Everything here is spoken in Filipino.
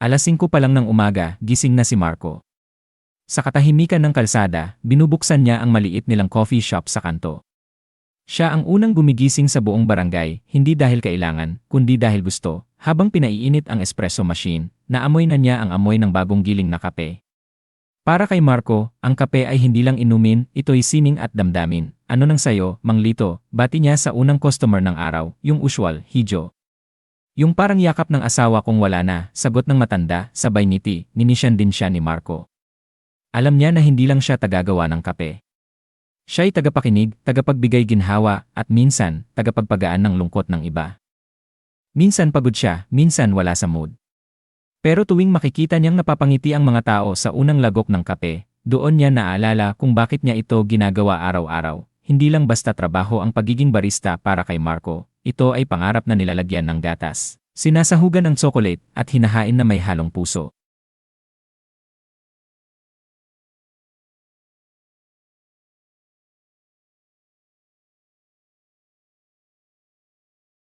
5 pa lang ng umaga, gising na si Marco. Sa katahimikan ng kalsada, binubuksan niya ang maliit nilang coffee shop sa kanto. Siya ang unang gumigising sa buong barangay, hindi dahil kailangan, kundi dahil gusto, habang pinaiinit ang espresso machine, naamoy na niya ang amoy ng bagong giling na kape. Para kay Marco, ang kape ay hindi lang inumin, ito'y sining at damdamin. Ano nang sayo, Mang Lito, bati niya sa unang customer ng araw, yung usual, Hijo. Yung parang yakap ng asawa kung wala na, sagot ng matanda, sabay ngiti, ninisyan din siya ni Marco. Alam niya na hindi lang siya tagagawa ng kape. Siya'y tagapakinig, tagapagbigay ginhawa, at minsan, tagapagpagaan ng lungkot ng iba. Minsan pagod siya, minsan wala sa mood. Pero tuwing makikita niyang napapangiti ang mga tao sa unang lagok ng kape, doon niya naalala kung bakit niya ito ginagawa araw-araw. Hindi lang basta trabaho ang pagiging barista para kay Marco, ito ay pangarap na nilalagyan ng gatas. Sinasahugan ng tsokolate at hinahain na may halong puso.